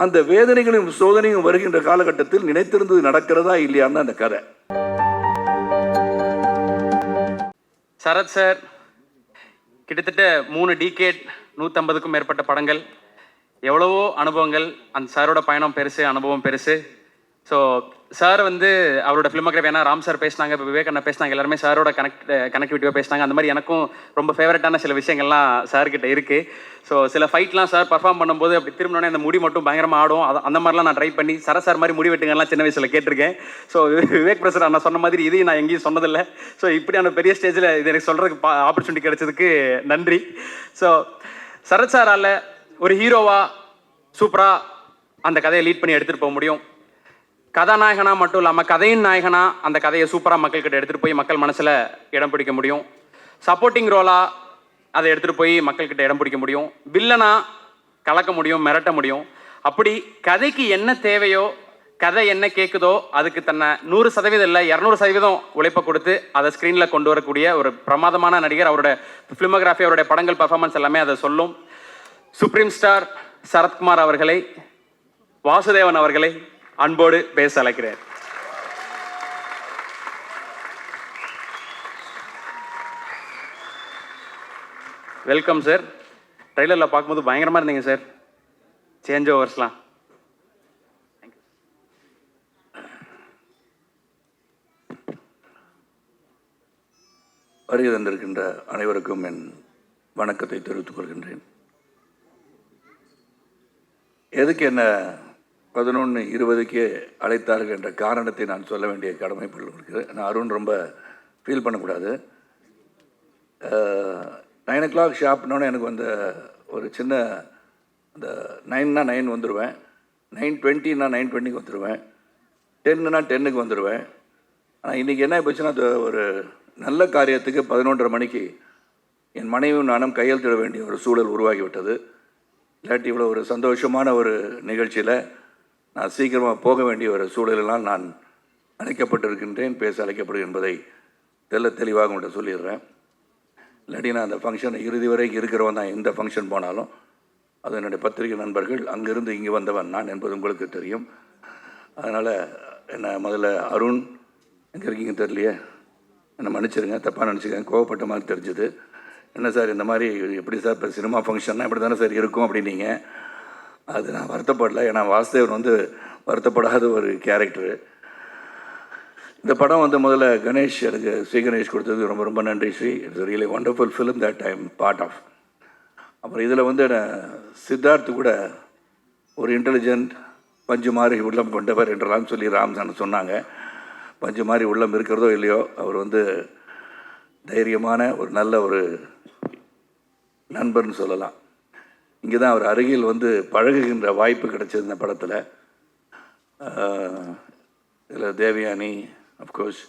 அந்த வேதனைகளும் சோதனையும் வருகின்ற காலகட்டத்தில் நினைத்திருந்தது நடக்கிறதா இல்லையான்னு அந்த கதை. சரத் சார் கிட்டத்தட்ட 3 டிகேட் 150க்கும் மேற்பட்ட படங்கள், எவ்வளவோ அனுபவங்கள். அந்த சாரோட பயணம் பெருசு, அனுபவம் பெருசு. ஸோ சார் வந்து அவரோட ஃபிலிமோகிராஃபி, ஏன்னா ராம் சார் பேசினாங்க, இப்போ விவேக் அண்ணா பேசினாங்க, எல்லாருமே சாரோட கனெக்டிவிட்டியாக பேசினாங்க. அந்த மாதிரி எனக்கும் ரொம்ப ஃபேவரட்டான சில விஷயங்கள்லாம் சார்கிட்ட இருக்குது. ஸோ சில ஃபைட்லாம் சார் பர்ஃபார்ம் பண்ணும்போது அப்படி திரும்பினோடனே அந்த முடி மட்டும் பயங்கரமாக ஆடும். அந்த மாதிரிலாம் நான் ட்ரை பண்ணி சார் மாதிரி முடி வெட்டுங்கலாம் சின்ன வயசில் கேட்டிருக்கேன். ஸோ விவேக் பிரசாத் அண்ணா சொன்ன மாதிரி இதையும் நான் எங்கேயும் சொன்னதில்லை. ஸோ இப்படியான பெரிய ஸ்டேஜில் இது எனக்கு சொல்கிறதுக்கு ஆப்பர்ச்சுனிட்டி கிடைச்சதுக்கு நன்றி. ஸோ சரத் சாரால் ஒரு ஹீரோவாக சூப்பராக அந்த கதையை லீட் பண்ணி எடுத்துகிட்டு போக முடியும். கதாநாயகனா மட்டும் இல்லாமல் கதையின் நாயகனா அந்த கதையை சூப்பராக மக்கள்கிட்ட எடுத்துகிட்டு போய் மக்கள் மனசில் இடம் பிடிக்க முடியும். சப்போர்ட்டிங் ரோலாக அதை எடுத்துகிட்டு போய் மக்கள்கிட்ட இடம் பிடிக்க முடியும். வில்லனா கலக்க முடியும், மிரட்ட முடியும். அப்படி கதைக்கு என்ன தேவையோ, கதை என்ன கேட்குதோ அதுக்கு தன்னை 100% இல்லை 200% உழைப்பை கொடுத்து அதை ஸ்க்ரீனில் கொண்டு வரக்கூடிய ஒரு பிரமாதமான நடிகர். அவரோட ஃபிலிமோகிராஃபி, அவருடைய படங்கள், பர்ஃபார்மன்ஸ் எல்லாமே அதை சொல்லும். சுப்ரீம் ஸ்டார் சரத்குமார் அவர்களை, வாசுதேவன் அவர்களை அன்போடு பேச அழைக்கிறேன். Welcome sir. ட்ரெய்லரில் பார்க்கும்போது பயங்கரமாக இருந்தீங்க சார். சேஞ்ச் ஓவர்ஸ்லாம். வருகை தந்திருக்கின்ற அனைவருக்கும் என் வணக்கத்தை தெரிவித்துக் கொள்கின்றேன். எதுக்கு என்ன 11:20க்கே அழைத்தார்கள் என்ற காரணத்தை நான் சொல்ல வேண்டிய கடமைப்பட்டு இருக்கிறேன். நான் அருண் ரொம்ப ஃபீல் பண்ணக்கூடாது. 9 o'clock ஷாப்னோன்னு எனக்கு வந்து ஒரு சின்ன அந்த 9னா 9 வந்துடுவேன், 9:20னா 9:20க்கு வந்துடுவேன், 10னா 10க்கு வந்துடுவேன். ஆனால் இன்றைக்கி என்ன போச்சுன்னா, ஒரு நல்ல காரியத்துக்கு 11:30 மணிக்கு என் மனைவியும் நானும் கையெழுத்திட வேண்டிய ஒரு சூழல் உருவாகிவிட்டது. இல்லாட்டி இவ்வளோ ஒரு சந்தோஷமான ஒரு நிகழ்ச்சியில் நான் சீக்கிரமாக போக வேண்டிய ஒரு சூழலெல்லாம் நான் அழைக்கப்பட்டிருக்கின்றேன், பேச அழைக்கப்படுகிறேன் என்பதை தெளிவாக உங்கள்கிட்ட சொல்லிடுறேன். இல்லாட்டி நான் அந்த ஃபங்க்ஷன் இறுதி வரைக்கும் இருக்கிறவன் தான். எந்த ஃபங்க்ஷன் போனாலும் அது என்னுடைய பத்திரிகை நண்பர்கள், அங்கேருந்து இங்கே வந்தவன் நான் என்பது உங்களுக்கு தெரியும். அதனால் என்ன முதல்ல அருண் எங்கே இருக்கீங்க தெரியலையே, என்னை மன்னிச்சிருங்க, தப்பாக நினச்சிக்கேன், கோவப்பட்ட மாதிரி தெரிஞ்சுது. என்ன சார் இந்த மாதிரி எப்படி சார் இப்போ சினிமா ஃபங்க்ஷன்னா இப்படி தானே சார் இருக்கும் அப்படின்னீங்க. அது நான் வருத்தப்படலை, ஏன்னா வாசுதேவன் வந்து வருத்தப்படாத ஒரு கேரக்டரு. இந்த படம் வந்து முதல்ல கணேஷ், எனக்கு ஸ்ரீ கணேஷ் கொடுத்தது ரொம்ப ரொம்ப நன்றி Sri. It's really wonderful film that I am part of. அப்புறம் இதில் வந்து சித்தார்த்து கூட ஒரு இன்டெலிஜென்ட் பஞ்சு மாதிரி உள்ளம் கொண்டவர் என்றெல்லாம் சொல்லி ராம்சான் சொன்னாங்க. பஞ்சு மாதிரி உள்ளம் இருக்கிறதோ இல்லையோ, அவர் வந்து தைரியமான ஒரு நல்ல ஒரு நண்பர்னு சொல்லலாம். இங்கே தான் அவர் அருகில் வந்து பழகுகின்ற வாய்ப்பு கிடைச்சது இந்த படத்தில். இதில் தேவயானி அஃப்கோர்ஸ்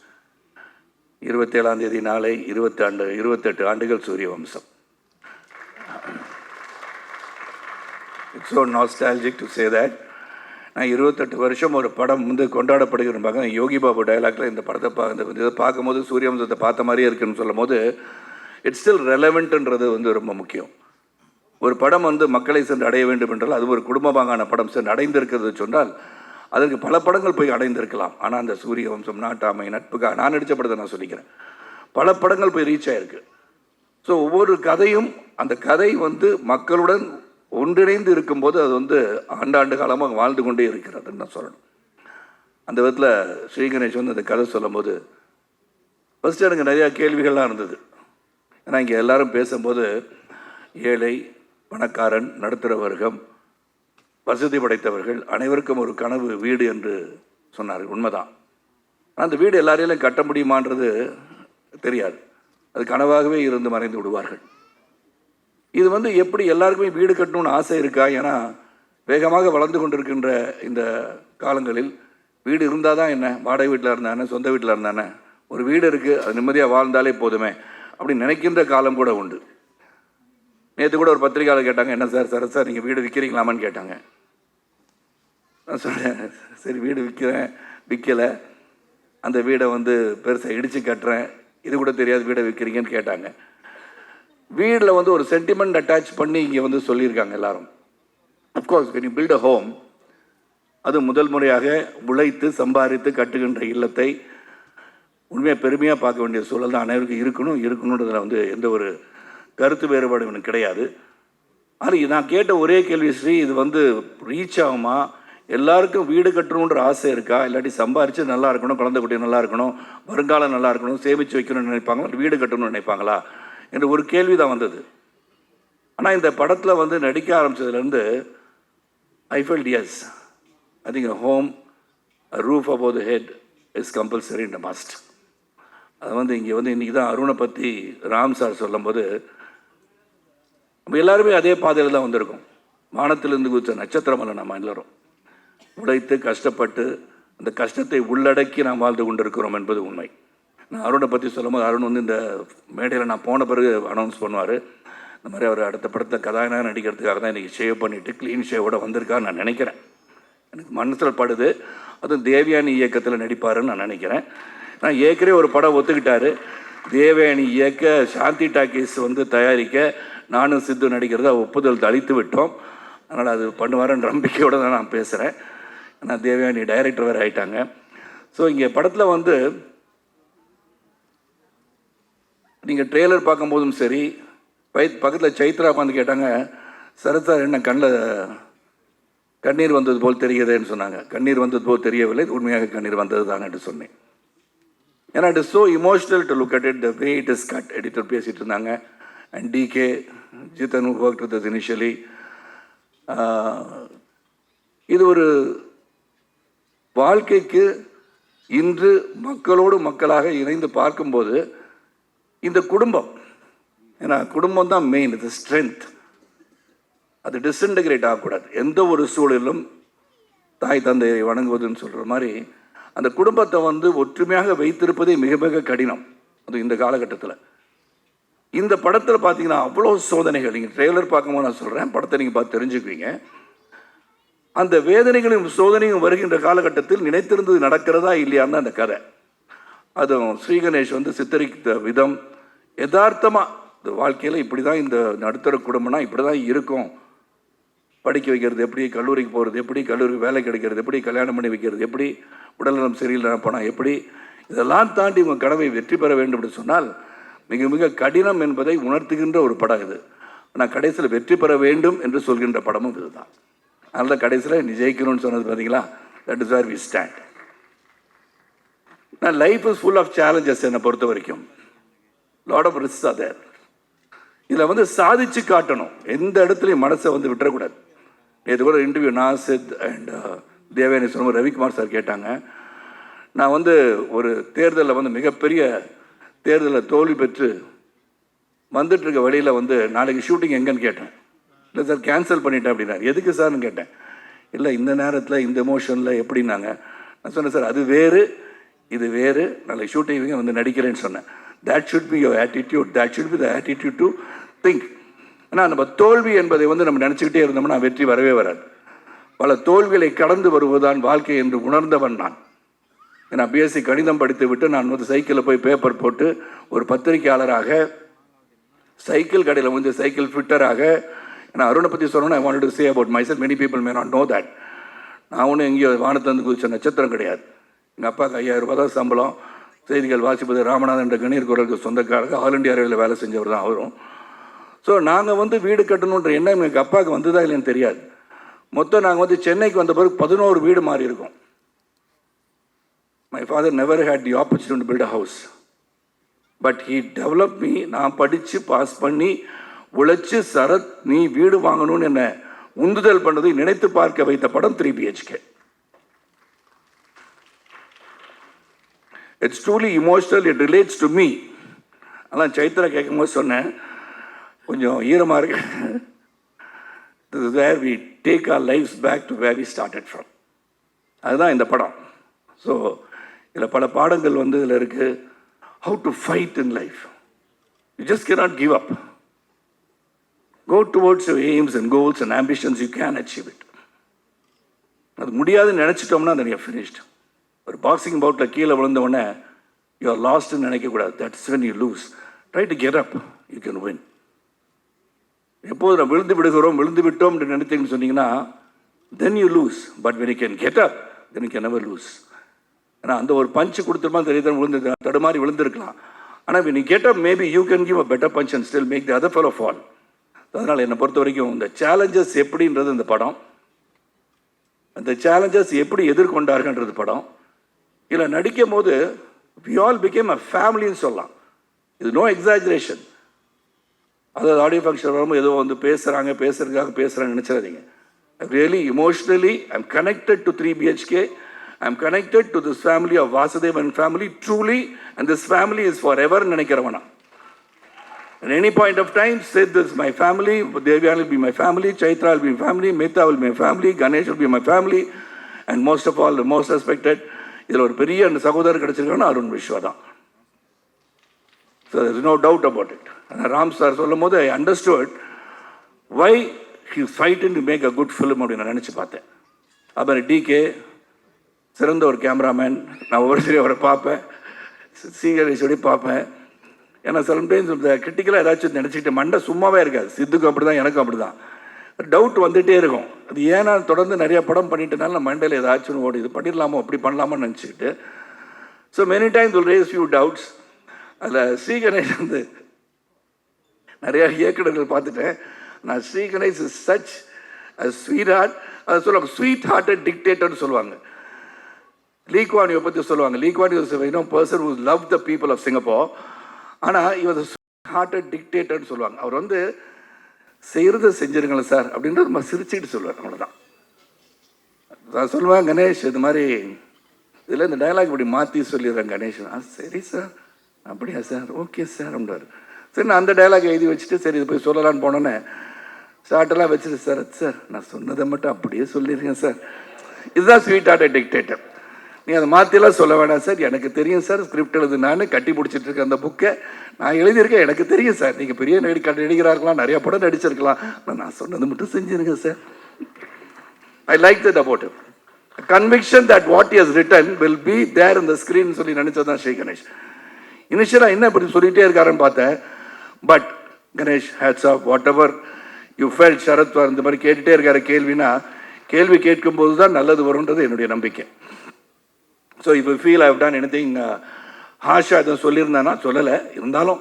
27ஆம் தேதி நாளை 28 ஆண்டுகள் சூரிய வம்சம். It's so nostalgic to say that. நான் 28 வருஷம் ஒரு படம் வந்து கொண்டாடப்படுகிற பார்க்க யோகி பாபு டைலாக்ல இந்த படத்தை இதை பார்க்கும்போது சூரிய வம்சத்தை பார்த்த மாதிரியே இருக்குன்னு சொல்லும் போது இட்ஸ் ஸ்டில் ரெலவெண்ட்ன்றது வந்து ரொம்ப முக்கியம். ஒரு படம் வந்து மக்களை சென்று அடைய வேண்டும் என்றால் அது ஒரு குடும்பமாகான படம் சென்று அடைந்திருக்கிறது சொன்னால் அதற்கு பல படங்கள் போய் அடைந்திருக்கலாம். ஆனால் அந்த சூரிய வம்சம், நாட்டாமை, நட்புக்காக நான் நடித்த படத்தை நான் சொல்லிக்கிறேன், பல படங்கள் போய் ரீச் ஆகிருக்கு. ஸோ ஒவ்வொரு கதையும் அந்த கதை வந்து மக்களுடன் ஒன்றிணைந்து இருக்கும்போது அது வந்து ஆண்டாண்டு காலமாக வாழ்ந்து கொண்டே இருக்கிறதுன்னு நான் சொல்லணும். அந்த விதத்தில் ஸ்ரீ கணேஷ் வந்து அந்த கதை சொல்லும் போது ஃபஸ்ட்டு எனக்கு நிறையா கேள்விகள்லாம் இருந்தது. ஏன்னா இங்கே எல்லாரும் பேசும்போது ஏழை, பணக்காரன், நடுத்தர வர்க்கம், வசதி படைத்தவர்கள் அனைவருக்கும் ஒரு கனவு வீடு என்று சொன்னார்கள். உண்மைதான். ஆனால் அந்த வீடு எல்லாரையும் கட்ட முடியுமான்றது தெரியாது. அது கனவாகவே இருந்து மறைந்து விடுவார்கள். இது வந்து எப்படி எல்லாருக்குமே வீடு கட்டணும்னு ஆசை இருக்கா? ஏன்னா வேகமாக வளர்ந்து கொண்டிருக்கின்ற இந்த காலங்களில் வீடு இருந்தால் தான் என்ன, வாடகை வீட்டில் இருந்தானே, சொந்த வீட்டில் இருந்தானே, ஒரு வீடு இருக்குது அது நிம்மதியாக வாழ்ந்தாலே போதுமே அப்படின்னு நினைக்கின்ற காலம் கூட உண்டு. நேற்று கூட ஒரு பத்திரிகையாளர் கேட்டாங்க, என்ன சார் சரத் சார் நீங்கள் வீடு விற்கிறீங்களாமான்னு கேட்டாங்க. நான் சொன்னேன், சரி வீடு விற்கலை, அந்த வீடை வந்து பெருசாக இடித்து கட்டுறேன், இது கூட தெரியாது வீடை விற்கிறீங்கன்னு கேட்டாங்க. வீட்டில் வந்து ஒரு சென்டிமெண்ட் அட்டாச் பண்ணி இங்கே வந்து சொல்லியிருக்காங்க எல்லாரும். Of course when you build a home, அது முதல் முறையாக உழைத்து சம்பாதித்து கட்டுகின்ற இல்லத்தை உண்மையாக பெருமையாக பார்க்க வேண்டிய சூழல் தான் அனைவருக்கும் இருக்கணுன்றதில் வந்து எந்த ஒரு கருத்து வேறுபாடு எனக்கு கிடையாது. ஆனால் நான் கேட்ட ஒரே கேள்வி ஸ்ரீ, இது வந்து ரீச் ஆகுமா? எல்லாருக்கும் வீடு கட்டணுன்ற ஆசை இருக்கா? இல்லாட்டி சம்பாரித்து நல்லா இருக்கணும், குழந்தை குட்டி நல்லா இருக்கணும், வருங்காலம் நல்லா இருக்கணும், சேமித்து வைக்கணும்னு நினைப்பாங்களா, வீடு கட்டணும்னு நினைப்பாங்களா என்ற ஒரு கேள்வி தான் வந்தது. ஆனால் இந்த படத்தில் வந்து நடிக்க ஆரம்பித்ததுலேருந்து I felt as, I think a home, a roof above the head is compulsory and a must. அது வந்து இங்கே வந்து இன்றைக்கி தான் அருணை பற்றி ராம் சார் சொல்லும்போது நம்ம எல்லாருமே அதே பாதையில் தான் வந்திருக்கோம். வானத்திலிருந்து குதித்த நட்சத்திரம் அல்ல நம்ம எல்லோரும். உழைத்து கஷ்டப்பட்டு அந்த கஷ்டத்தை உள்ளடக்கி நாம் வாழ்ந்து கொண்டிருக்கிறோம் என்பது உண்மை. நான் அருணை பற்றி சொல்லும்போது அருண் வந்து இந்த மேடையில் நான் போன பிறகு அனௌன்ஸ் பண்ணுவார். இந்த மாதிரி அவர் அடுத்த படத்தை கதாநாயகன் நடிக்கிறதுக்காக தான் இன்றைக்கி ஷேவ் பண்ணிவிட்டு க்ளீன் ஷேவோடு வந்திருக்காருன்னு நான் நினைக்கிறேன். எனக்கு மனசில் படுது. அதுவும் தேவயானி இயக்கத்தில் நடிப்பாருன்னு நான் நினைக்கிறேன். நான் ஏற்கனவே ஒரு படம் ஒத்துக்கிட்டாரு. தேவயானி இயக்க, சாந்தி டாக்கீஸ் வந்து தயாரிக்க, நானும் சித்து நடிக்கிறத ஒப்புதல் அளித்து விட்டோம். அதனால் அது பண்ணுவாருன்ற நம்பிக்கையோடு தான் நான் பேசுகிறேன். ஆனால் தேவயானி டைரக்டர் வேறு ஆகிட்டாங்க. ஸோ இங்கே படத்தில் வந்து நீங்கள் ட்ரெய்லர் பார்க்கும்போதும் சரி, பக்கத்தில் சைத்ரா உட்காந்து கேட்டாங்க, சரத் சார் என்ன கண்ணீர் வந்தது போல் தெரியுதுன்னு சொன்னாங்க. கண்ணீர் வந்தது போல் தெரியவில்லை, உண்மையாக கண்ணீர் வந்தது தான் என்று சொன்னேன். ஏன்னா it is so emotional to look at it, the way it is cut. Editor பேசிகிட்டு இருந்தாங்க. And DK Jithan work with this initially. இது ஒரு வாழ்க்கைக்கு இன்று மக்களோடு மக்களாக இணைந்து பார்க்கும்போது இந்த குடும்பம், ஏன்னா குடும்பம் தான் மெயின், இது ஸ்ட்ரென்த். அது டிஸ்இன்டகிரேட் ஆகக்கூடாது. எந்த ஒரு சூழலிலும் தாய் தந்தையை வணங்குவதுன்னு சொல்கிற மாதிரி அந்த குடும்பத்தை வந்து ஒற்றுமையாக வைத்திருப்பதே மிக மிக கடினம். அது இந்த காலகட்டத்தில். இந்த படத்தில் பார்த்தீங்கன்னா அவ்வளோ சோதனைகள். நீங்கள் ட்ரெய்லர் பார்க்கும்போது நான் சொல்கிறேன், படத்தை நீங்கள் பார்த்து தெரிஞ்சுக்குவீங்க. அந்த வேதனைகளும் சோதனையும் வருகின்ற காலகட்டத்தில் நினைத்திருந்தது நடக்கிறதா இல்லையான்னு அந்த கதை. அதுவும் ஸ்ரீகணேஷ் வந்து சித்தரித்த விதம் யதார்த்தமாக இந்த வாழ்க்கையில் இப்படி தான், இந்த நடுத்தர குடும்பம்னா இப்படி தான் இருக்கும். படிக்க வைக்கிறது எப்படி, கல்லூரிக்கு போகிறது எப்படி, கல்லூரிக்கு வேலை கிடைக்கிறது எப்படி, கல்யாணம் பண்ணி வைக்கிறது எப்படி, உடல்நலம் சரியில்லை போனால் எப்படி, இதெல்லாம் தாண்டி உங்கள் கனவை வெற்றி பெற வேண்டும் என்று சொன்னால் மிக மிக கடினம் என்பதை உணர்த்துகின்ற ஒரு படம் இது. ஆனால் கடைசியில் வெற்றி பெற வேண்டும் என்று சொல்கின்ற படமும் இதுதான். அதனால் கடைசியில் நீ ஜெயிக்கணும்னு சொன்னது பார்த்தீங்களா, that is where we stand. நான் life is full of challenges. என்னை பொறுத்த வரைக்கும் lot of risk are there. இதில் வந்து சாதிச்சு காட்டணும். எந்த இடத்துலையும் மனசை வந்து விட்டுறக்கூடாது. இது கூட இன்டர்வியூ நாசித் அண்ட் தேவயானி சொன்ன ரவிக்குமார் சார் கேட்டாங்க. நான் வந்து ஒரு தேர்தலில் வந்து மிகப்பெரிய தேர்தலில் தோல்வி பெற்று வந்துட்டுருக்க வழியில் வந்து நாளைக்கு ஷூட்டிங் எங்கேன்னு கேட்டேன். இல்லை சார் கேன்சல் பண்ணிட்டேன் அப்படின்னாரு. எதுக்கு சார்னு கேட்டேன். இல்லை இந்த நேரத்தில் இந்த எமோஷனில் எப்படின்னாங்க. நான் சொன்னேன், சார் அது வேறு இது வேறு, நாளைக்கு ஷூட்டிங் வந்து நடிக்கிறேன்னு சொன்னேன். That should be your attitude, that should be the attitude to think. ஆனால் நம்ம தோல்வி என்பதை வந்து நம்ம நினச்சிக்கிட்டே இருந்தோம்னா வெற்றி வரவே வராது. பல தோல்விகளை கடந்து வருவதுதான் வாழ்க்கை என்று உணர்ந்தவன் நான். நான் பிஎஸ்சி கணிதம் படித்து விட்டு நான் வந்து சைக்கிளில் போய் பேப்பர் போட்டு ஒரு பத்திரிகையாளராக, சைக்கிள் கடையில் வந்து சைக்கிள் ஃபிட்டராக, நான் அருணை பற்றி சொல்லணும்னா I want to say about myself, many people may not know that. நான் ஒன்றும் எங்கேயோ வானத்திலிருந்து குதிச்ச நட்சத்திரம் கிடையாது. எங்கள் அப்பாவுக்கு 5000 ரூபாய் தான் சம்பளம். செய்திகள் வாசிப்பது ராமநாதன் என்ற கணீர் குரலுக்கு சொந்தக்காரங்க, ஆல் இண்டியா ரயில்வேல வேலை செஞ்சவர் தான் அவரும். ஸோ நாங்கள் வந்து வீடு கட்டணுன்ற எண்ணம் எங்கள் அப்பாவுக்கு வந்ததா இல்லைன்னு தெரியாது. மொத்தம் நாங்கள் வந்து சென்னைக்கு வந்த பிறகு 11 வீடு மாறி இருக்கோம். My father never had the opportunity to build a house, but he develop me. நான் படித்து பாஸ் பண்ணி உழைச்சி, சரத் நீ வீடு வாங்கணும்னு என்னை உந்துதல் பண்ணதை நினைத்து பார்க்க வைத்த படம் 3 BHK. It's truly emotional, it relates to me. அதான் சைத்ரா கேட்கும்போது சொன்னேன், கொஞ்சம் ஈரமாக இருக்கு. This is where we take our lives back to where we started from. அதுதான் இந்த படம். ஸோ இதில் பல பாடங்கள் வந்து இதில் இருக்குது. How to fight in life. You just cannot give up. Go towards your aims and goals and ambitions, you can achieve it. அது முடியாதுன்னு நினச்சிட்டோம்னா then you are finished. ஒரு பாக்ஸிங் பவுட்டில் கீழே விழுந்த உடனே யூ ஆர் லாஸ்ட்னு நினைக்கக்கூடாது. That's when you lose. Try to get up, you can win. எப்போது நம்ம விழுந்து விடுகிறோம், விழுந்து விட்டோம் என்று நினைத்தீங்கன்னு சொன்னீங்கன்னா then you lose. But when you can get up, then you can never lose. ஏன்னா அந்த ஒரு பஞ்சு கொடுத்துருமா தெரியுது விழுந்து தடுமாறி விழுந்திருக்கலாம். ஆனால் when you get up, maybe you can give a better punch and still make the other fellow fall. அதனால் என்னை பொறுத்த வரைக்கும் இந்த சேலஞ்சஸ் எப்படின்றது இந்த படம், அந்த சேலஞ்சஸ் எப்படி எதிர்கொண்டார்கள்ன்றது படம். இதில் நடிக்கும் போது we all became a ஃபேமிலின்னு சொல்லலாம். இது நோ எக்ஸாஜரேஷன். அதாவது ஆடியோ ஃபங்க்ஷன் வரும்போது ஏதோ வந்து பேசுகிறதுக்காக நினச்சிடாதீங்க. Really emotionally, I'm connected to 3 BHK. I'm connected to this family of Vasudevan family truly, and this family is forever நினைக்கிறவனா. At any point of time, say this is my family, Devyani will be my family, Chaitra will be my family, Mehta will be my family, Ganesh will be my family, and most of all, the most respected, இதில் ஒரு பெரிய அந்த சகோதரர் கிடைச்சிருக்காங்கன்னா அருண் விஸ்வா தான். So there is no doubt about it. And Ram sir சொல்லும் போது I understood why he is fighting to make a good film அப்படின்னு நான் நினச்சி பார்த்தேன். அப்புறம் டிகே சிறந்த ஒரு கேமராமேன், நான் ஒவ்வொரு சரி அவரை பார்ப்பேன், சீகரேஸ்வரி பார்ப்பேன். ஏன்னா சம்டைம்ஸ் இந்த கிரிட்டிக்கலாக ஏதாச்சும் நினச்சிக்கிட்டு மண்டை சும்மாவே இருக்காது. சித்துக்கும் அப்படி தான், எனக்கும் அப்படி தான். டவுட் வந்துகிட்டே இருக்கும். அது ஏன்னா தொடர்ந்து நிறையா படம் பண்ணிட்டனால நம்ம மண்டையில் ஏதாச்சும் ஓடி இது பண்ணிடலாமோ அப்படி பண்ணலாமோன்னு நினச்சிக்கிட்டு. So many times will raise few doubts. அதில் ஸ்ரீகணேஷ் வந்து நிறையா இயக்குநர்கள் பார்த்துட்டேன். நான் Sriganesh is such a sweet heart. அதை சொல்லுவாங்க ஸ்வீட் ஹார்ட்டட் டிக்டேட்டர்னு சொல்லுவாங்க. லீ குவான் யூ பற்றி சொல்லுவாங்க. Lee Kuan Yew's person who love the people of Singapore. ஆனால் இவர் ஸ்வீட் ஹார்ட்டட் டிக்டேட்டர்னு சொல்லுவாங்க. அவர் வந்து செய்கிறத செஞ்சிருங்களேன் சார் அப்படின்றது நம்ம சிரிச்சுக்கிட்டு சொல்லுவார். அவ்வளோதான். நான் சொல்லுவேன் கணேஷ் இது மாதிரி இதில் இந்த டைலாக் இப்படி மாற்றி சொல்லிடுறேன் கணேஷ். சரி சார், அப்படியா சார், ஓகே சார் அப்படின்றார். சரி நான் அந்த டைலாக் எழுதி வச்சுட்டு சரி இது போய் சொல்லலான்னு போனோன்னே ஷார்ட்டெல்லாம் வச்சுட்டு சார் நான் சொன்னதை மட்டும் அப்படியே சொல்லிடுறேன் சார். இதுதான் ஸ்வீட் ஹார்ட்டட் டிக்டேட்டர். நீ அதை மாற்றிலாம் சொல்ல வேணாம் சார், எனக்கு தெரியும் சார், ஸ்கிரிப்ட் எழுது நான் கட்டி பிடிச்சிட்டு இருக்கேன் அந்த புக்கை, நான் எழுதியிருக்கேன், எனக்கு தெரியும் சார், நீங்கள் பெரிய நடிகராக இருக்கலாம், நிறையா படம் நடிச்சிருக்கலாம், நான் சொன்னது மட்டும் செஞ்சுருங்க sir. I like that about it. Conviction that what he has written will be there in the screen சொல்லி நினச்சது தான் ஸ்ரீ கணேஷ். இனிஷியலாக என்ன இப்படி சொல்லிகிட்டே இருக்காருன்னு பார்த்தேன். But Ganesh hats off whatever you felt. Sarath இந்த மாதிரி கேட்டுகிட்டே இருக்காரு கேள்வினா, கேள்வி கேட்கும்போது தான் நல்லது வரும்ன்றது என்னுடைய நம்பிக்கை. ஸோ இப்போ feel I have done anything ஹாஷா எதுவும் சொல்லியிருந்தானா சொல்லலை, இருந்தாலும்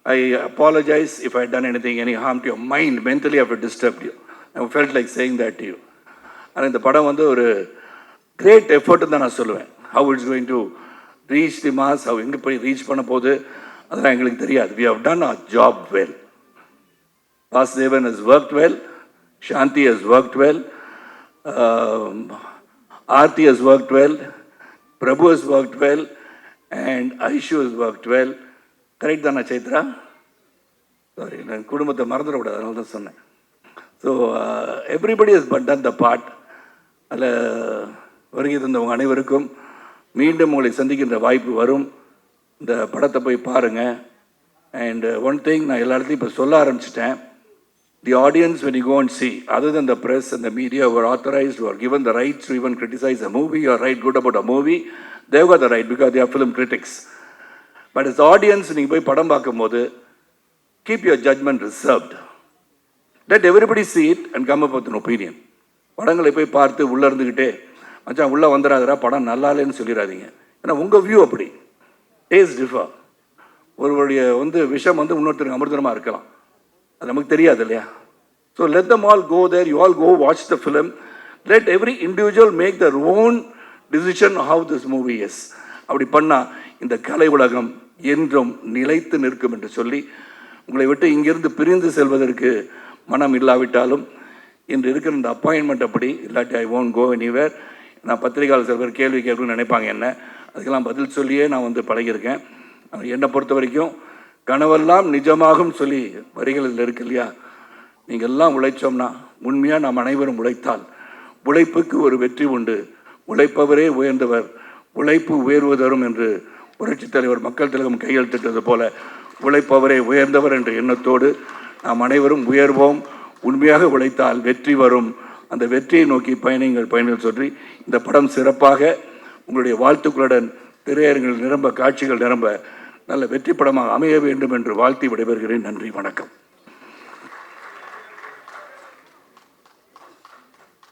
I apologize if I done anything any harm to your mind, mentally I disturb you. I felt like saying that to you. ஆனால் இந்த படம் வந்து ஒரு கிரேட் எஃபர்ட்னு தான் நான் சொல்லுவேன். How it's going to reach the mass, how எங்கே போய் ரீச் பண்ண போகுது அதெல்லாம் எங்களுக்கு தெரியாது. We have done our job well. Vasudevan has worked well, Shanti has worked well, Aarti has worked well, Prabhu has worked well, and Aishu has worked well. Correct தானே Chaitra? Sorry, நான் குடும்பத்தை மறந்துடக்கூடாது, அதனால தான் சொன்னேன். So everybody has done the part. அதில் வருகை தந்தவங்க அனைவருக்கும் மீண்டும் உங்களை சந்திக்கின்ற வாய்ப்பு வரும். இந்த படத்தை போய் பாருங்கள். அண்ட் ஒன் திங் நான் எல்லா இடத்துலையும் இப்போ சொல்ல ஆரம்பிச்சிட்டேன். The audience, when you go and see, other than the press and the media who are authorized, who are given the rights to even criticize a movie or write good about a movie, they've got the right because they are film critics. But as the audience, நீங்கள் போய் படம் பார்க்கும்போது keep your judgment reserved. Let everybody see it and come up with an opinion. படங்களை போய் பார்த்து உள்ளே இருந்துக்கிட்டே மச்சான் உள்ளே வந்துடாதரா படம் நல்லா இல்லைன்னு சொல்லிடாதீங்க. ஏன்னா உங்கள் வியூ அப்படி. Taste differ. ஒருவருடைய வந்து விஷம் வந்து இன்னொருத்தருக்கு அமிர்தமாக இருக்கலாம், அது நமக்கு தெரியாது இல்லையா? So let them all go there, you all go watch the film. Let every individual make their own decision how this movie is. அப்படி பண்ணால் இந்த கலை உலகம் என்றும் நிலைத்து நிற்கும் என்று சொல்லி உங்களை விட்டு இங்கிருந்து பிரிந்து செல்வதற்கு மனம் இல்லாவிட்டாலும் இன்று இருக்கிற இந்த அப்பாயின்மெண்ட் அப்படி இல்லாட்டி ஐ ஓன்ட் கோ எனிவேர். நான் பத்திரிகையாளர் சில பேர் கேள்வி கேட்கணும்னு நினைப்பாங்க என்ன, அதுக்கெல்லாம் பதில் சொல்லியே நான் வந்து பழகியிருக்கேன். என்னை பொறுத்த வரைக்கும் கனவெல்லாம் நிஜமாகும் சொல்லி வரிகளில் இருக்கு இல்லையா? நீங்கள் எல்லாம் உழைச்சோம்னா, உண்மையாக நாம் அனைவரும் உழைத்தால் உழைப்புக்கு ஒரு வெற்றி உண்டு. உழைப்பவரே உயர்ந்தவர், உழைப்பு உயர்வு தரும் என்று புரட்சித் தலைவர் மக்கள் திலகம் கையெழுத்திட்டது போல உழைப்பவரே உயர்ந்தவர் என்ற எண்ணத்தோடு நாம் அனைவரும் உயர்வோம். உண்மையாக உழைத்தால் வெற்றி வரும். அந்த வெற்றியை நோக்கி பயணிகள் சொல்லி இந்த படம் சிறப்பாக உங்களுடைய வாழ்த்துக்களுடன் திரையரங்கில் நிரம்ப, காட்சிகள் நிரம்ப நல்ல வெற்றி படமாக அமைய வேண்டும் என்று வாழ்த்தி விடைபெறுகிறேன். நன்றி, வணக்கம்.